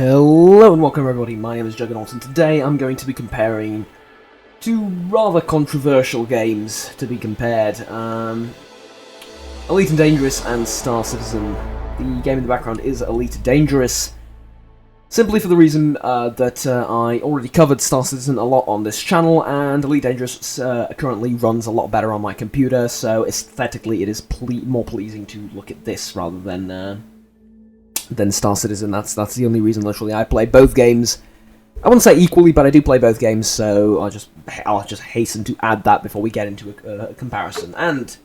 Hello and welcome everybody, my name is Juggernaut and today I'm going to be comparing two rather controversial games to be compared. Elite and Dangerous and Star Citizen. The game in the background is Elite Dangerous, simply for the reason that I already covered Star Citizen a lot on this channel, and Elite Dangerous currently runs a lot better on my computer, so aesthetically it is more pleasing to look at this rather than Star Citizen. That's the only reason, literally. I play both games. I wouldn't say equally, but I do play both games, so I'll just hasten to add that before we get into a comparison. And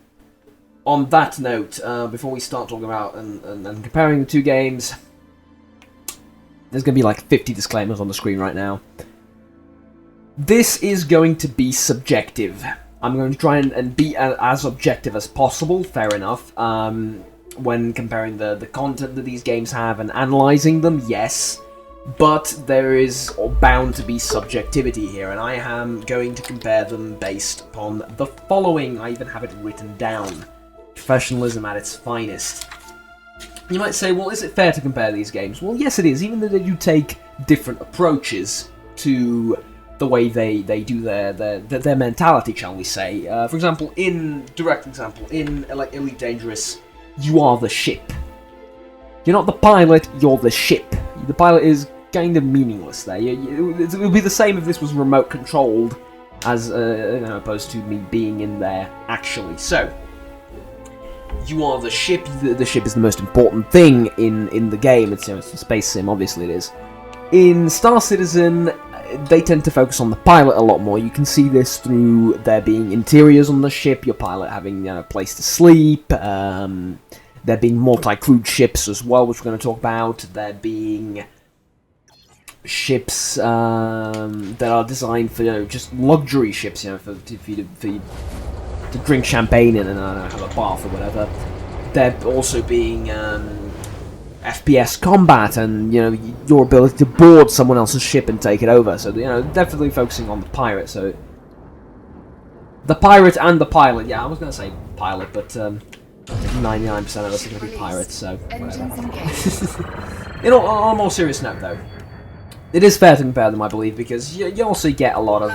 on that note, before we start talking about and comparing the two games, there's going to be like 50 disclaimers on the screen right now. This is going to be subjective. I'm going to try and be as objective as possible, fair enough. When comparing the content that these games have and analysing them, yes, but there is bound to be subjectivity here, and I am going to compare them based upon the following. I even have it written down. Professionalism at its finest. You might say, well, is it fair to compare these games? Well, yes it is, even though they do take different approaches to the way they do their mentality, shall we say. For example, in Elite Dangerous, you are the ship. You're not the pilot, you're the ship. The pilot is kind of meaningless there. It would be the same if this was remote controlled, as opposed to me being in there actually. So, you are the ship. The ship is the most important thing in the game. It's a space sim, obviously it is. In Star Citizen, they tend to focus on the pilot a lot more. You can see this through there being interiors on the ship, your pilot having a place to sleep, there being multi-crewed ships as well, which we're going to talk about, there being ships that are designed for just luxury ships, for you to drink champagne in and have a bath or whatever. There also being FPS combat and your ability to board someone else's ship and take it over. So definitely focusing on the pirate. So the pirate and the pilot. Yeah, I was going to say pilot, but 99% of us are going to be pirates. So whatever. On a more serious note, though, it is fair to compare them, I believe, because you also get a lot of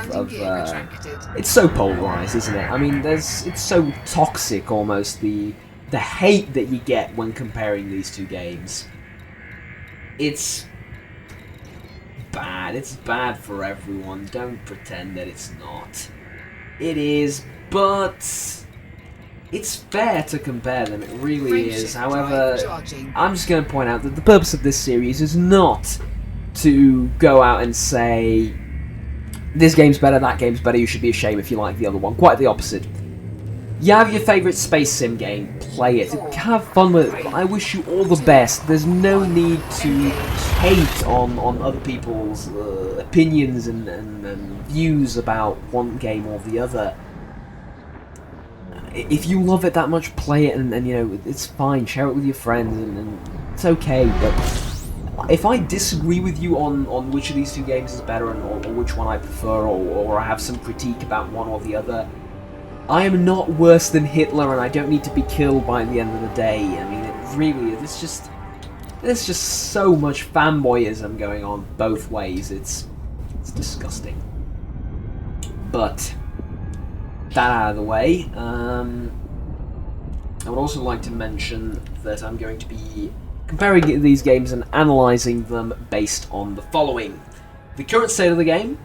it's so polarized, isn't it? I mean, it's so toxic almost. The hate that you get when comparing these two games. It's bad. It's bad for everyone. Don't pretend that it's not. It is, but it's fair to compare them. It really is. However, I'm just going to point out that the purpose of this series is not to go out and say, this game's better, that game's better, you should be ashamed if you like the other one. Quite the opposite. You have your favourite space sim game, play it, have fun with it. I wish you all the best. There's no need to hate on other people's opinions and views about one game or the other. If you love it that much, play it, and it's fine. Share it with your friends, and it's okay. But if I disagree with you on which of these two games is better, or which one I prefer, or I have some critique about one or the other, I am not worse than Hitler, and I don't need to be killed by the end of the day. I mean, it really is. There's just so much fanboyism going on both ways. It's disgusting. But that out of the way, I would also like to mention that I'm going to be comparing these games and analysing them based on the following: the current state of the game,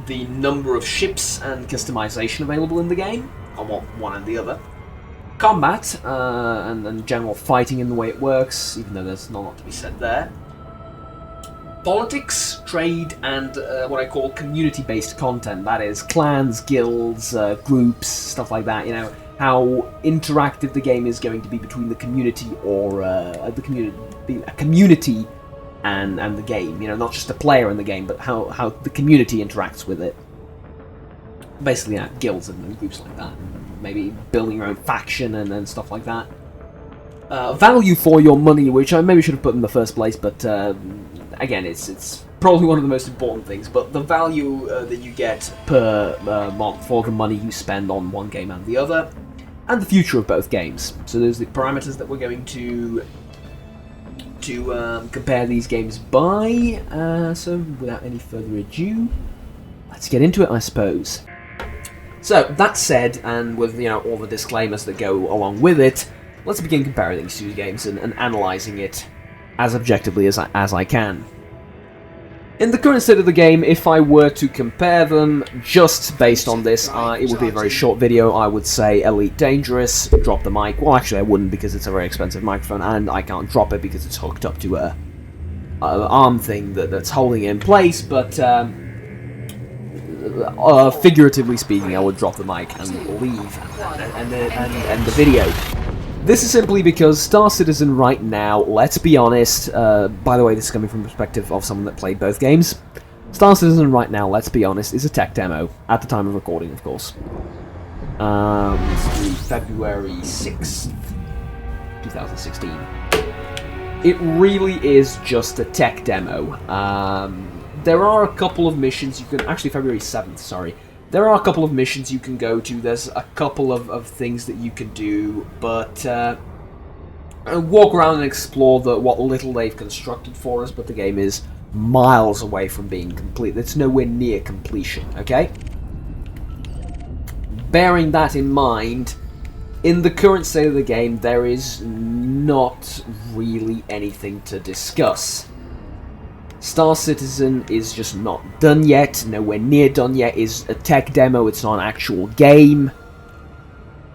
the number of ships and customization available in the game, I want one and the other, combat, and general fighting in the way it works, even though there's not a lot to be said there, politics, trade, and what I call community-based content, that is, clans, guilds, groups, stuff like that, how interactive the game is going to be between the community or a community and the game, not just a player in the game, but how the community interacts with it. Basically, guilds and groups like that, and maybe building your own faction and stuff like that. Value for your money, which I maybe should have put in the first place, but again, it's probably one of the most important things. But the value that you get per month for the money you spend on one game and the other, and the future of both games. So there's the parameters that we're going to to compare these games by. So without any further ado, let's get into it, I suppose. So that said, and with all the disclaimers that go along with it, let's begin comparing these two games and analysing it as objectively as I can. In the current state of the game, if I were to compare them just based on this, it would be a very short video. I would say Elite Dangerous, drop the mic. Well, actually I wouldn't, because it's a very expensive microphone, and I can't drop it because it's hooked up to a arm thing that's holding it in place, but figuratively speaking, I would drop the mic and leave and end the video. This is simply because Star Citizen right now, let's be honest, by the way, this is coming from the perspective of someone that played both games. Star Citizen right now, let's be honest, is a tech demo, at the time of recording, of course. This is February 6th, 2016. It really is just a tech demo. There are a couple of missions you can... Actually, February 7th, sorry. There are a couple of missions you can go to, there's a couple of things that you can do, but walk around and explore what little they've constructed for us, but the game is miles away from being complete. It's nowhere near completion, okay? Bearing that in mind, in the current state of the game, there is not really anything to discuss. Star Citizen is just not done yet, nowhere near done yet. Is a tech demo, it's not an actual game.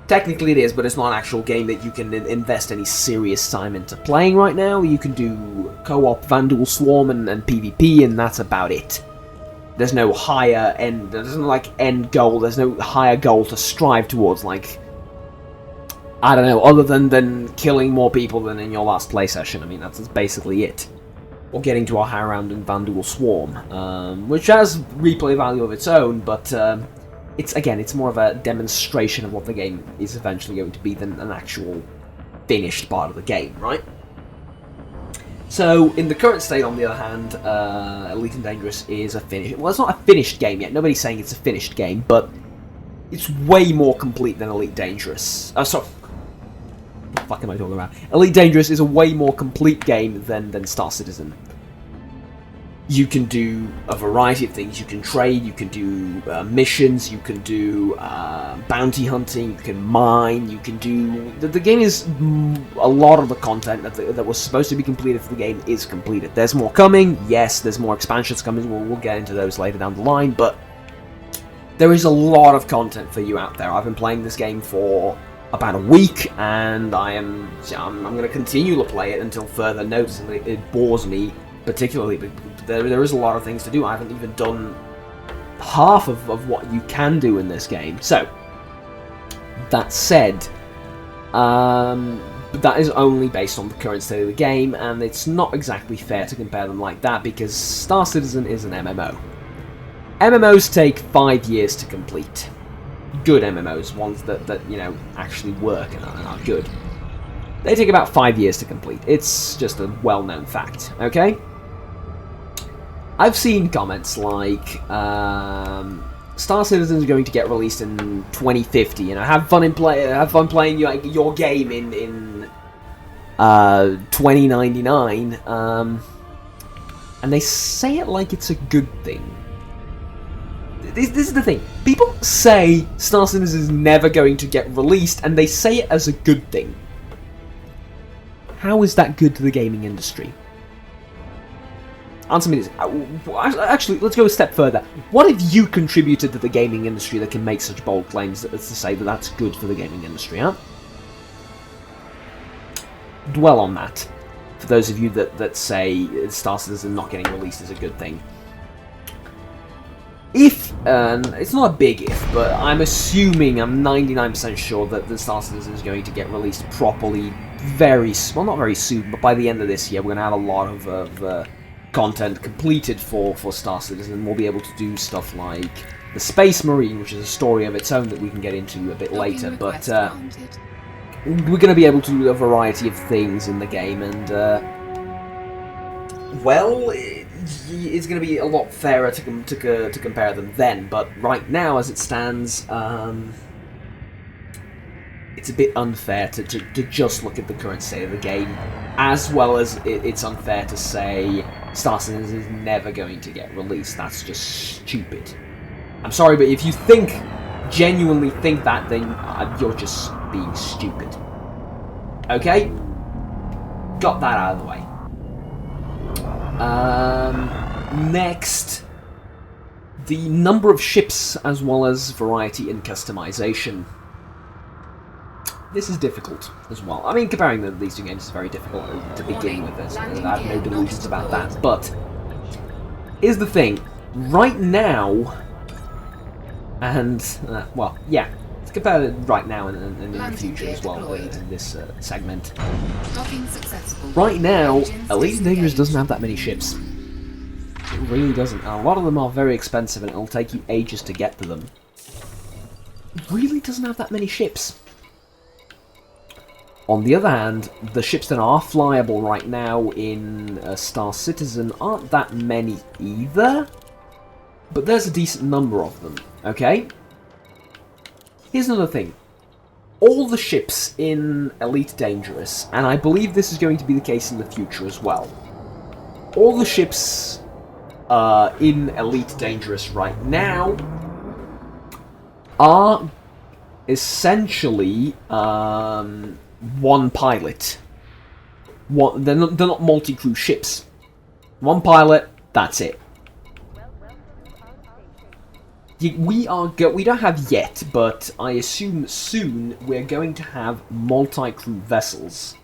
Technically it is, but it's not an actual game that you can invest any serious time into playing right now. You can do co-op Vanduul Swarm and PvP, and that's about it. There's no higher end, there's no end goal, there's no higher goal to strive towards, I don't know, other than killing more people than in your last play session. I mean, that's basically it. Or getting to a high round in Vanduul Swarm, which has replay value of its own, but it's more of a demonstration of what the game is eventually going to be than an actual finished part of the game, right? So, in the current state, on the other hand, Elite and Dangerous is a finished... Well, it's not a finished game yet. Nobody's saying it's a finished game, but it's way more complete than Elite Dangerous. Sorry. What the fuck am I talking about? Elite Dangerous is a way more complete game than Star Citizen. You can do a variety of things. You can trade, you can do missions, you can do bounty hunting, you can mine, you can do... The game is... A lot of the content that was supposed to be completed for the game is completed. There's more coming, yes, there's more expansions coming, we'll get into those later down the line, but there is a lot of content for you out there. I've been playing this game for about a week, and I'm going to continue to play it until further notice. It bores me particularly, but there is a lot of things to do. I haven't even done half of what you can do in this game. So, that said, that is only based on the current state of the game, and it's not exactly fair to compare them like that, because Star Citizen is an MMO. MMOs take 5 years to complete. Good MMOs, ones that actually work and are good. They take about 5 years to complete. It's just a well-known fact, okay? I've seen comments like, Star Citizen is going to get released in 2050, have fun playing your game in 2099, and they say it like it's a good thing. This is the thing. People say Star Citizen is never going to get released, and they say it as a good thing. How is that good to the gaming industry? Answer me this. Actually, let's go a step further. What have you contributed to the gaming industry that can make such bold claims as to say that that's good for the gaming industry, huh? Dwell on that. For those of you that say Star Citizen not getting released is a good thing. If, it's not a big if, but I'm assuming, I'm 99% sure that the Star Citizen is going to get released properly not very soon, but by the end of this year, we're going to have a lot of content completed for Star Citizen. We'll be able to do stuff like the Space Marine, which is a story of its own that we can get into a bit later, but we're going to be able to do a variety of things in the game, and, well, it's going to be a lot fairer to compare them then, but right now, as it stands, it's a bit unfair to just look at the current state of the game as well as it's unfair to say Star Citizen is never going to get released. That's just stupid. I'm sorry, but if you genuinely think that, then you're just being stupid. Okay? Got that out of the way. Next, the number of ships as well as variety in customization. This is difficult as well. I mean, comparing these two games is very difficult to begin with. I have no delusions about that. But here's the thing. Right now, and, well, yeah, let's compare it right now and in the future as well in this segment. Right now, Elite Dangerous doesn't have that many ships. It really doesn't. And a lot of them are very expensive and it'll take you ages to get to them. It really doesn't have that many ships. On the other hand, the ships that are flyable right now in Star Citizen aren't that many either, but there's a decent number of them, okay? Here's another thing. All the ships in Elite Dangerous, and I believe this is going to be the case in the future as well, all the ships in Elite Dangerous right now are essentially one pilot. They're not multi-crew ships. One pilot, that's it. We don't have yet, but I assume soon we're going to have multi-crew vessels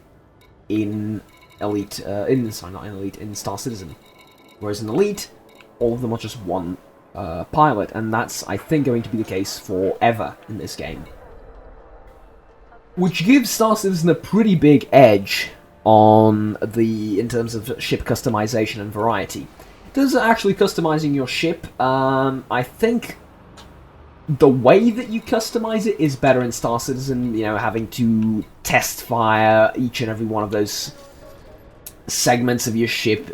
in Elite. In Star Citizen. Whereas in Elite, all of them are just one pilot, and that's, I think, going to be the case forever in this game. Which gives Star Citizen a pretty big edge in terms of ship customization and variety. In terms of actually customizing your ship, I think the way that you customize it is better in Star Citizen, you know, having to test fire each and every one of those segments of your ship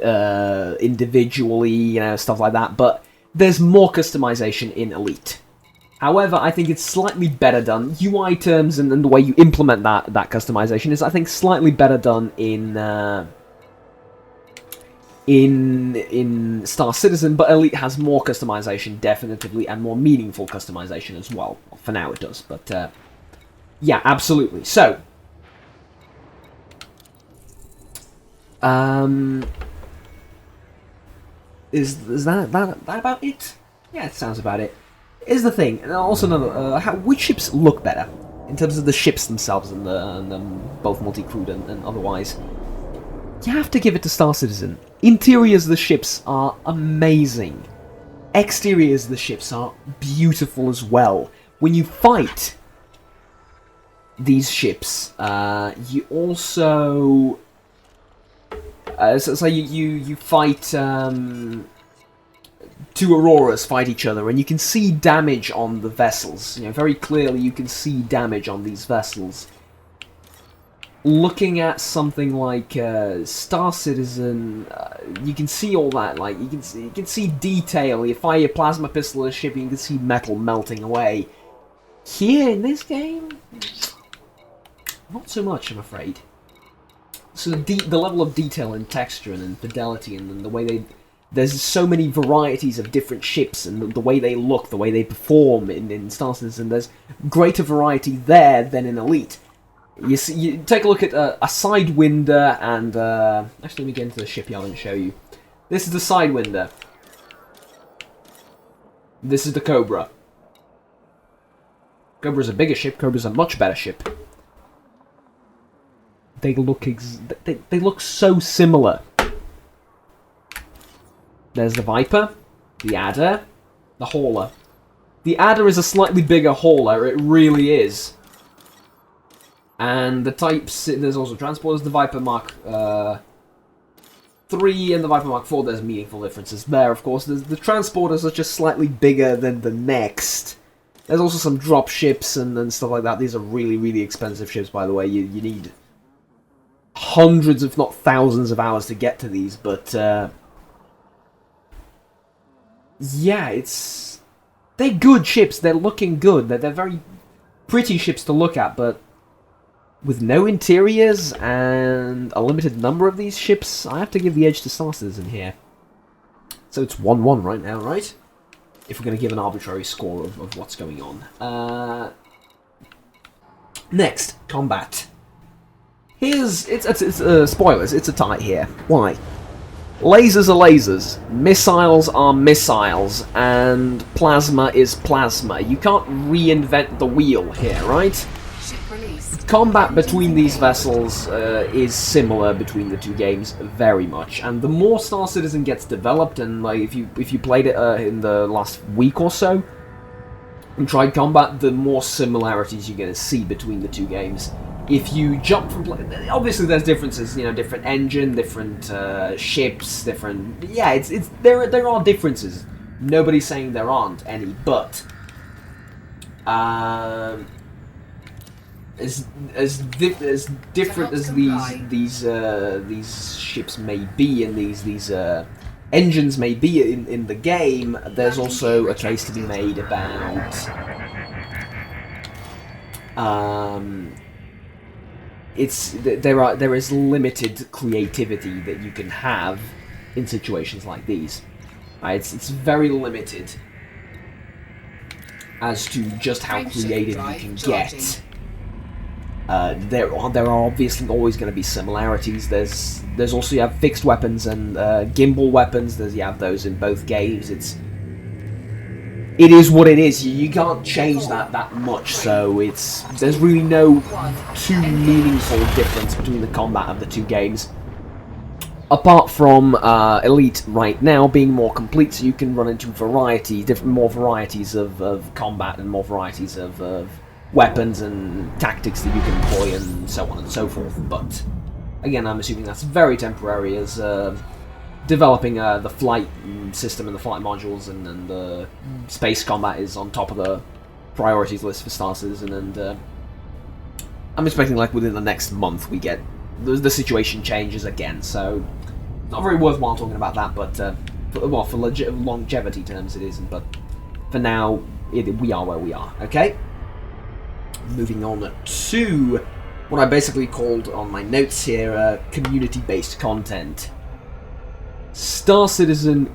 individually, you know, stuff like that, but there's more customization in Elite. However, I think it's slightly better done. UI terms and the way you implement that customization is, I think, slightly better done in Star Citizen, but Elite has more customization, definitively, and more meaningful customization as well. For now it does, but yeah, absolutely. So, is that about it? Yeah, it sounds about it. Is the thing, and also another, which ships look better in terms of the ships themselves and both multi-crewed and otherwise? You have to give it to Star Citizen. Interiors of the ships are amazing. Exteriors of the ships are beautiful as well. When you fight these ships, you also so you fight. Two Auroras fight each other, and you can see damage on the vessels. You know, very clearly you can see damage on these vessels. Looking at something like Star Citizen, you can see all that. Like you can see detail. You fire your plasma pistol at a ship, you can see metal melting away. Here in this game, not so much, I'm afraid. So the level of detail and texture and fidelity and the way there's so many varieties of different ships and the way they look, the way they perform in Star Citizen, there's greater variety there than in Elite. You take a look at a Sidewinder and... actually, let me get into the shipyard and show you. This is the Sidewinder. This is the Cobra. Cobra's a bigger ship, Cobra's a much better ship. They look they look so similar. There's the Viper, the Adder, the Hauler. The Adder is a slightly bigger hauler, it really is. And the types, there's also transporters, the Viper Mark 3 and the Viper Mark 4, there's meaningful differences there, of course. The transporters are just slightly bigger than the next. There's also some drop ships and stuff like that. These are really, really expensive ships, by the way. You need hundreds, if not thousands of hours to get to these, but... yeah, they're good ships. They're looking good. They're very pretty ships to look at, but with no interiors and a limited number of these ships, I have to give the edge to Star Citizen here. So it's 1-1 right now, right? If we're going to give an arbitrary score of what's going on. Next, combat. It's spoilers, it's a tie here. Why? Lasers are lasers, missiles are missiles, and plasma is plasma. You can't reinvent the wheel here, right? Combat between these vessels is similar between the two games very much, and the more Star Citizen gets developed, and like if you played it in the last week or so and tried combat, the more similarities you're going to see between the two games. If you jump from... Obviously there's differences, you know, different engine, different ships, different... Yeah, there are differences. Nobody's saying there aren't any, but... as different as these ships may be, and these engines may be in the game, there's also a case to be made about... there is limited creativity that you can have in situations like these. It's very limited as to just how creative you can get. There are obviously always going to be similarities. There's also, you have fixed weapons and gimbal weapons. You have those in both games. It is what it is. You can't change that much, so there's really no too meaningful difference between the combat of the two games. Apart from Elite right now being more complete, so you can run into more varieties of combat and more varieties of weapons and tactics that you can employ and so on and so forth. But again, I'm assuming that's very temporary, as developing the flight system and the flight modules and the space combat is on top of the priorities list for Star Citizen, and I'm expecting like within the next month we get the situation changes again, so not very worthwhile talking about that, but for longevity terms it isn't, but for now we are where we are, okay? Moving on to what I basically called on my notes here, community-based content. Star Citizen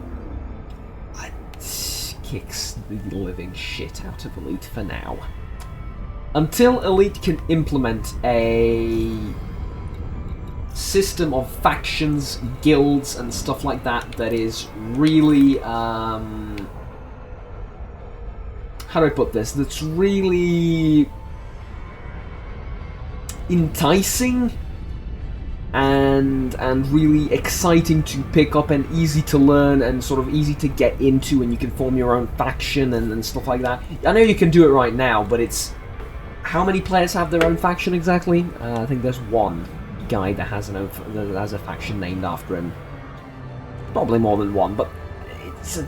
kicks the living shit out of Elite for now. Until Elite can implement a system of factions, guilds, and stuff like that is really, how do I put this? That's really enticing and really exciting to pick up and easy to learn and sort of easy to get into, and you can form your own faction and stuff like that. I know you can do it right now, but it's... How many players have their own faction exactly? I think there's one guy that has a faction named after him. Probably more than one, but it's a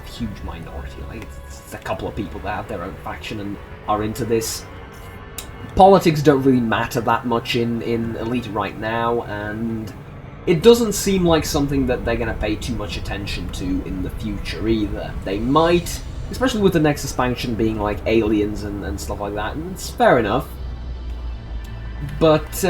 huge minority. Like, it's a couple of people that have their own faction and are into this. Politics don't really matter that much in Elite right now, and it doesn't seem like something that they're going to pay too much attention to in the future either. They might, especially with the next expansion being like aliens and stuff like that, and it's fair enough. But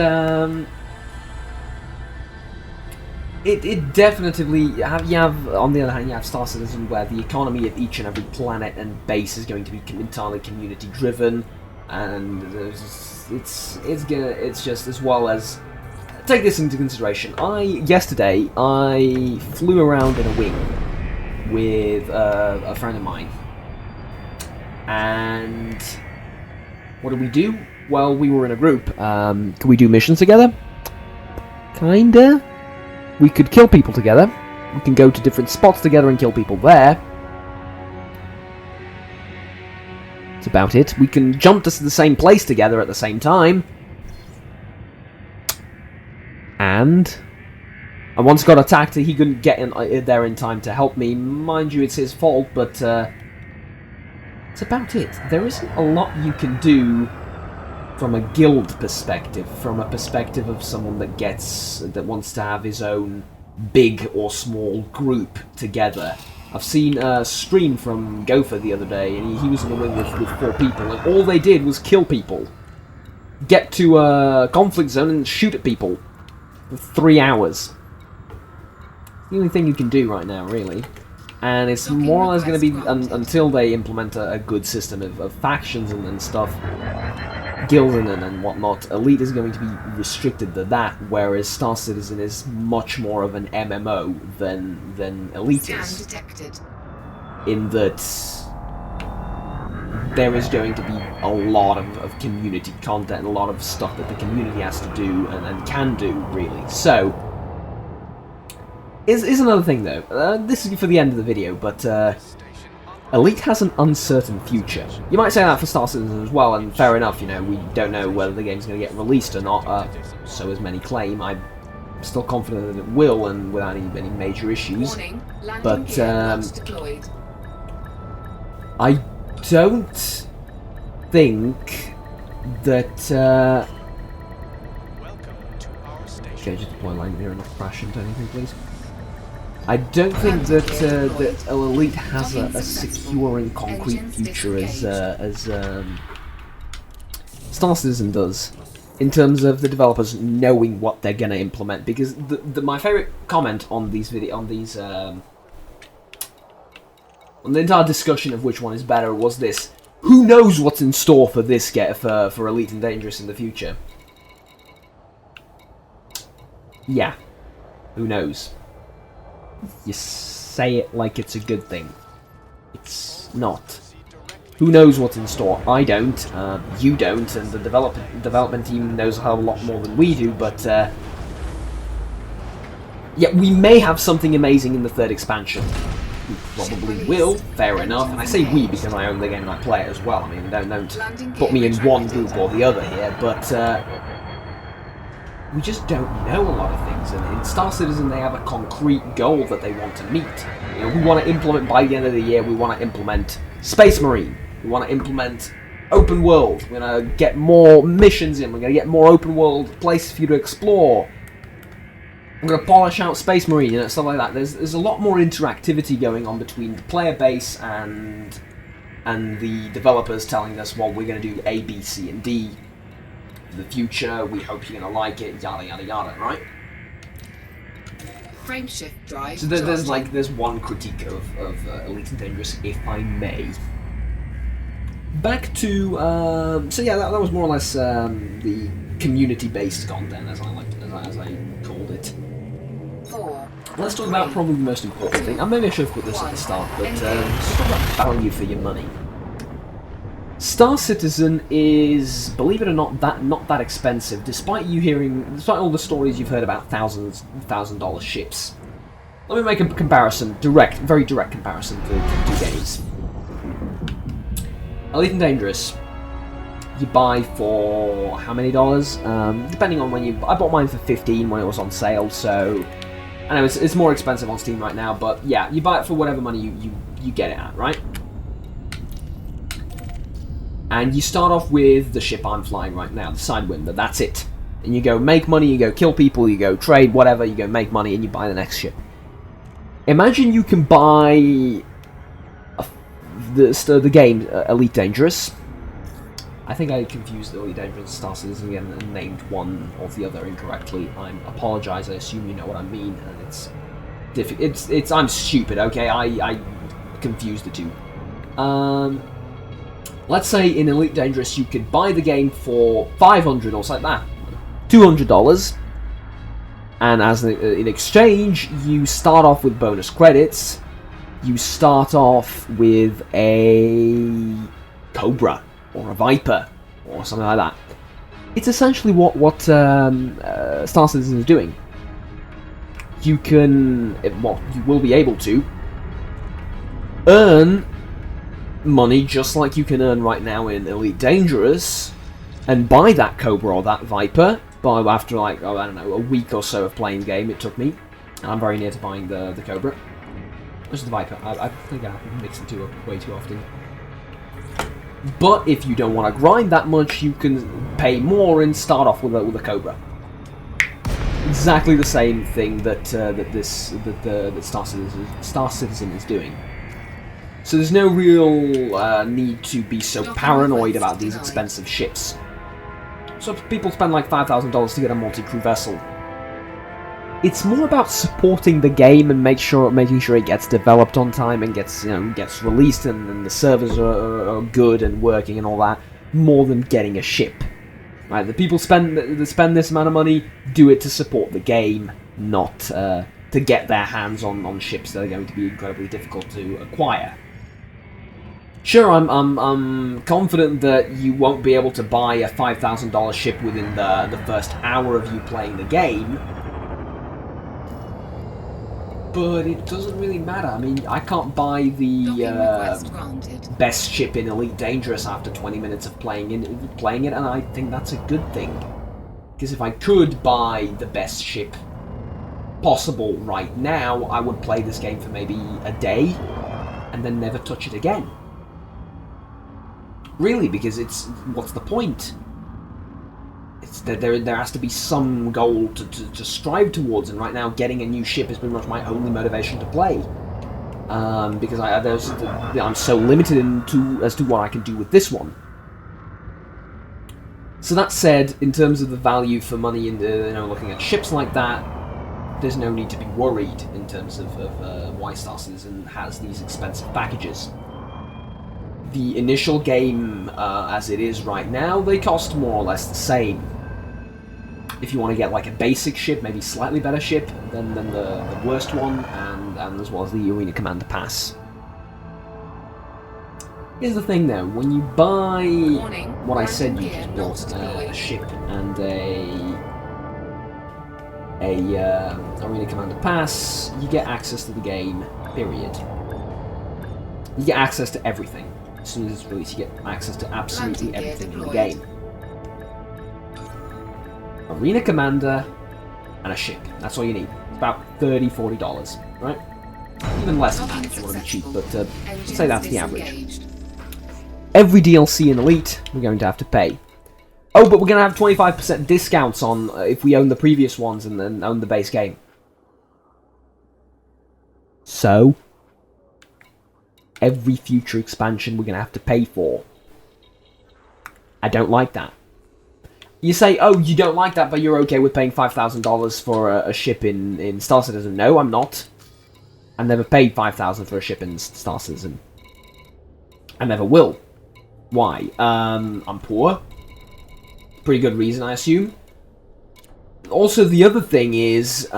it definitely, you have, on the other hand, you have Star Citizen where the economy of each and every planet and base is going to be entirely community driven. And it's just, as well as, take this into consideration. Yesterday I flew around in a wing with a friend of mine, and what did we do? Well, we were in a group. Could we do missions together? Kinda. We could kill people together. We can go to different spots together and kill people there. That's about it. We can jump to the same place together at the same time. And I once got attacked. He couldn't get in there in time to help me. Mind you, it's his fault, but that's about it. There isn't a lot you can do from a guild perspective, from a perspective of someone that wants to have his own big or small group together. I've seen a stream from Gopher the other day, and he was in the wing with 4 people, and all they did was kill people. get to a conflict zone and shoot at people for 3 hours. It's the only thing you can do right now, really. And it's more or less going to be, until they implement a good system of factions and stuff, guilds and whatnot, Elite is going to be restricted to that, whereas Star Citizen is much more of an MMO than Elite is. In that there is going to be a lot of community content, a lot of stuff that the community has to do and can do, really. So, is another thing, though. This is for the end of the video, but Elite has an uncertain future. You might say that for Star Citizen as well, and fair enough, you know, we don't know whether the game's going to get released or not, so as many claim. I'm still confident that it will, and without any major issues. But I don't think that okay, just deploy line here and not crash into anything, please. I don't think that that Elite has a secure and concrete future as Star Citizen does, in terms of the developers knowing what they're gonna implement. Because my favorite comment on these on the entire discussion of which one is better was this: who knows what's in store for this for Elite and Dangerous in the future? Yeah, who knows? You say it like it's a good thing. It's not. Who knows what's in store? I don't, you don't, and the development team knows a hell of a lot more than we do, but yeah, we may have something amazing in the third expansion. We probably will, fair enough, and I say we because I own the game and I play it as well. I mean, don't put me in one group or the other here, but we just don't know a lot of things, and in Star Citizen they have a concrete goal that they want to meet. You know, we want to implement, by the end of the year, we want to implement Space Marine, we want to implement open world, we're going to get more missions in, we're going to get more open world places for you to explore, I'm going to polish out Space Marine, you know, stuff like that. There's a lot more interactivity going on between the player base and the developers telling us, well, we're going to do A, B, C, and D the future, we hope you're gonna like it, yada yada yada, right? Frameshift drive. So there's one critique of Elite and Dangerous, if I may. Back to so yeah, that was more or less the community-based content, as I called it. Let's talk about probably the most important thing. And maybe I should have put this at the start, but let's talk about value for your money. Star Citizen is, believe it or not that expensive, despite all the stories you've heard about $1,000 ships. Let me make a comparison, very direct comparison to two games. Elite and Dangerous, you buy for how many dollars? Depending on when I bought mine for $15 when it was on sale, so I know it's more expensive on Steam right now, but yeah, you buy it for whatever money you get it at, right? And you start off with the ship I'm flying right now, the Sidewinder, that's it. And you go make money, you go kill people, you go trade, whatever, you go make money, and you buy the next ship. Imagine you can buy the game Elite Dangerous. I think I confused Elite Dangerous and Star Citizen again and named one or the other incorrectly. I apologize, I assume you know what I mean, and I'm stupid, okay? I confused the two. Let's say in Elite Dangerous you could buy the game for $500 or something like that, $200, and as in exchange you start off with bonus credits. You start off with a Cobra or a Viper or something like that. It's essentially what Star Citizen is doing. You will be able to earn money just like you can earn right now in Elite Dangerous, and buy that Cobra or that Viper after like, oh, I don't know, a week or so of playing the game. It took me, and I'm very near to buying the Cobra. This is the Viper. I think I mix the two up way too often. But if you don't want to grind that much, you can pay more and start off with a Cobra. Exactly the same thing that Star Citizen is doing. So there's no real need to be so paranoid about these expensive ships. So people spend like $5,000 to get a multi-crew vessel. It's more about supporting the game and making sure it gets developed on time and gets released and the servers are good and working and all that, more than getting a ship. Right? The people that spend this amount of money do it to support the game, not to get their hands on ships that are going to be incredibly difficult to acquire. Sure, I'm confident that you won't be able to buy a $5,000 ship within the first hour of you playing the game. But it doesn't really matter. I mean, I can't buy the best ship in Elite Dangerous after 20 minutes of playing it, and I think that's a good thing. Because if I could buy the best ship possible right now, I would play this game for maybe a day, and then never touch it again. Really, because what's the point? There has to be some goal to strive towards, and right now getting a new ship is pretty much my only motivation to play. Because I'm so limited as to what I can do with this one. So that said, in terms of the value for money in looking at ships like that, there's no need to be worried in terms of why Star Citizen has these expensive packages. The initial game, as it is right now, they cost more or less the same. If you want to get like a basic ship, maybe slightly better ship than the worst one, and as well as the Arena Commander Pass. Here's the thing though, when you buy what I said you just bought, a ship and a Arena Commander Pass, you get access to the game, period. You get access to everything. As soon as it's released, you get access to absolutely everything in the game. Arena Commander and a ship. That's all you need. It's about $30, $40, right? Even less than that if you want to be cheap, but let's say that's the average. Every DLC in Elite, we're going to have to pay. Oh, but we're going to have 25% discounts on if we own the previous ones and then own the base game. So, every future expansion we're going to have to pay for. I don't like that. You say, oh, you don't like that, but you're okay with paying $5,000 for a ship in Star Citizen. No, I'm not. I never paid $5,000 for a ship in Star Citizen. I never will. Why? I'm poor. Pretty good reason, I assume. Also, the other thing is,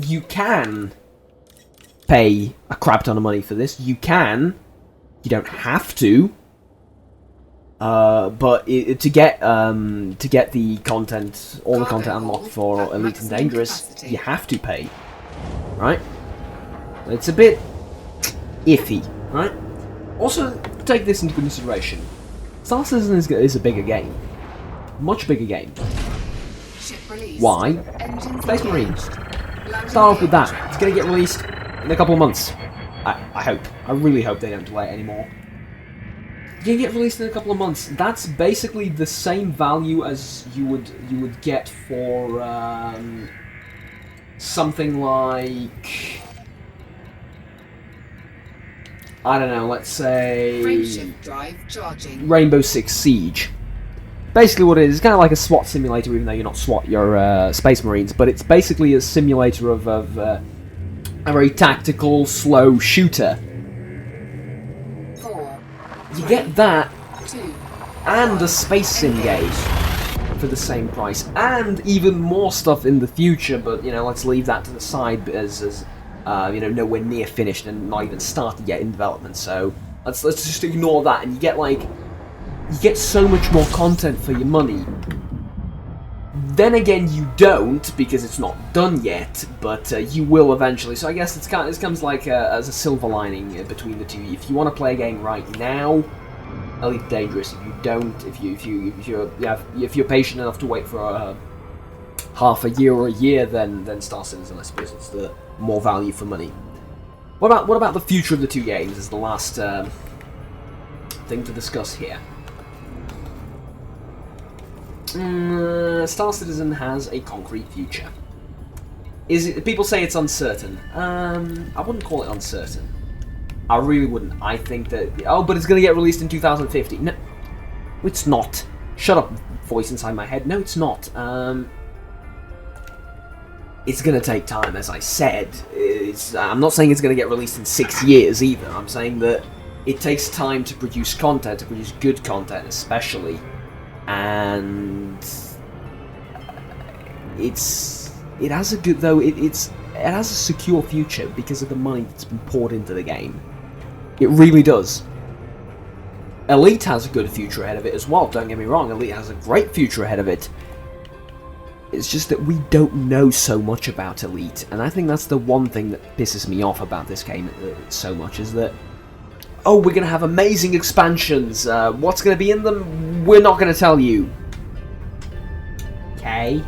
you can pay a crap ton of money for this. You can. You don't have to. But to get the content, all the content unlocked for Elite and Dangerous, you have to pay. Right? It's a bit iffy, right? Also, take this into consideration. Star Citizen is a bigger game. Much bigger game. Why? Space Marines. Start off with that. It's going to get released in a couple of months. I hope. I really hope they don't delay it anymore. It's going to get released in a couple of months. That's basically the same value as you would get for something like, I don't know, let's say Frameshift drive charging. Rainbow Six Siege. Basically what it is, it's kind of like a SWAT simulator, even though you're not SWAT, you're Space Marines, but it's basically a simulator of a very tactical, slow shooter. 4, You get that 2, and a space sim game for the same price, and even more stuff in the future, but, let's leave that to the side as nowhere near finished and not even started yet in development, so let's just ignore that, and you get so much more content for your money. Then again, you don't, because it's not done yet, but you will eventually. So I guess it comes like as a silver lining between the two. If you want to play a game right now, Elite Dangerous. If you don't, if you're patient enough to wait for half a year or a year, then Star Citizen, I suppose, it's the more value for money. What about the future of the two games? Is the last thing to discuss here. Star Citizen has a concrete future. People say it's uncertain. I wouldn't call it uncertain. I really wouldn't. I think that... Oh, but it's going to get released in 2050. No, it's not. Shut up, voice inside my head. No, it's not. It's going to take time, as I said. I'm not saying it's going to get released in 6 years, either. I'm saying that it takes time to produce content, to produce good content, especially. And... It has a good... Though, it has a secure future because of the money that's been poured into the game. It really does. Elite has a good future ahead of it as well, don't get me wrong. Elite has a great future ahead of it. It's just that we don't know so much about Elite, and I think that's the one thing that pisses me off about this game so much, is that, oh, we're going to have amazing expansions, what's going to be in them? We're not going to tell you. Okay.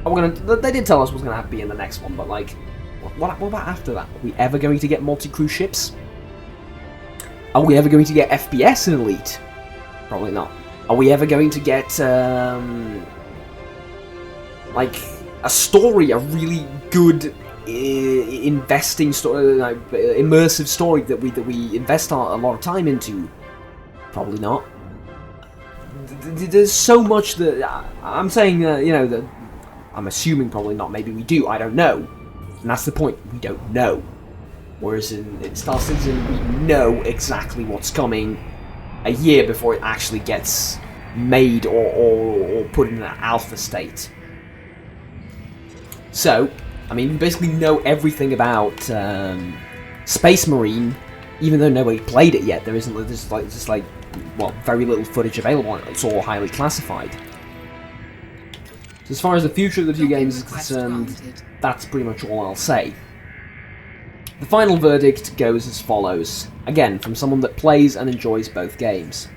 They did tell us what's going to be in the next one, but like, what about after that? Are we ever going to get multi-crew ships? Are we ever going to get FPS in Elite? Probably not. Are we ever going to get, like, a story, a really good, investing story, like, immersive story that we invest a lot of time into? Probably not. There's so much that, I'm saying, you know, that I'm assuming probably not, maybe we do, I don't know. And that's the point, we don't know. Whereas in Star Citizen, we know exactly what's coming a year before it actually gets made or put in an alpha state. So, I mean, we basically know everything about Space Marine, even though nobody played it yet. There's well, very little footage available on it. It's all highly classified. So as far as the future of the two games is concerned, that's pretty much all I'll say. The final verdict goes as follows, again, from someone that plays and enjoys both games.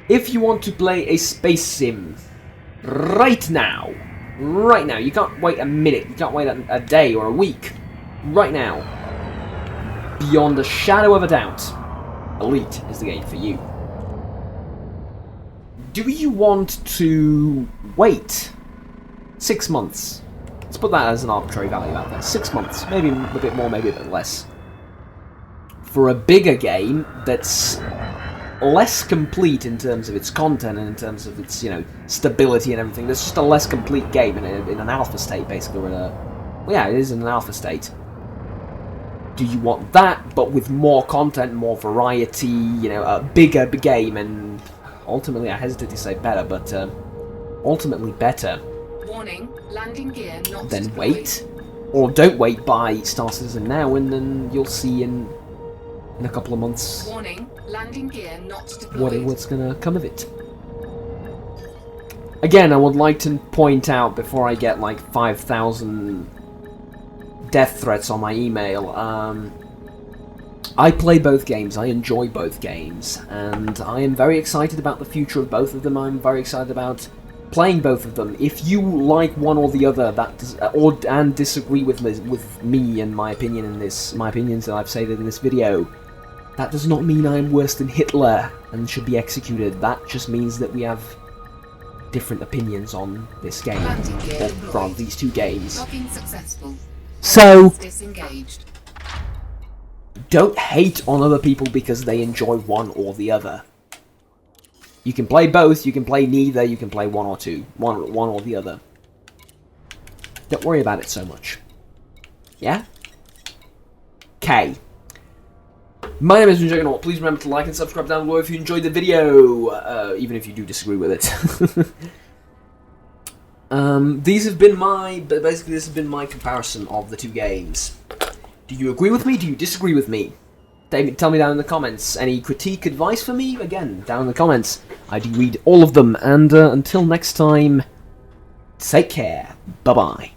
If you want to play a space sim right now, you can't wait a minute, you can't wait a day or a week, right now, beyond a shadow of a doubt, Elite is the game for you. Do you want to wait 6 months? Let's put that as an arbitrary value out there. 6 months, maybe a bit more, maybe a bit less. For a bigger game that's less complete in terms of its content and in terms of its, you know, stability and everything. There's just a less complete game in an alpha state, basically. Well, yeah, it is in an alpha state. Do you want that, but with more content, more variety, you know, a bigger game, and ultimately, I hesitate to say better, but ultimately better. Warning, landing gear not Then deployed. wait, or don't wait, buy Star Citizen now, and then you'll see in a couple of months Warning, landing gear not deployed. what's gonna come of it. Again, I would like to point out before I get like 5,000 death threats on my email. I play both games, I enjoy both games, and I am very excited about the future of both of them. I'm very excited about playing both of them. If you like one or the other, and disagree with me and my opinion in this, my opinions that I've stated in this video, that does not mean I am worse than Hitler and should be executed. That just means that we have different opinions on this game, or from these two games. Logging successful. So, Disengaged. don't hate on other people because they enjoy one or the other. You can play both, you can play neither, you can play one or two. One or the other. Don't worry about it so much. Yeah? Okay. My name is Juggernaut. Please remember to like and subscribe down below if you enjoyed the video, even if you do disagree with it. These have been basically this has been my comparison of the two games. Do you agree with me? Do you disagree with me? Tell me down in the comments. Any critique, advice for me? Again, down in the comments. I do read all of them, and until next time, take care. Bye-bye.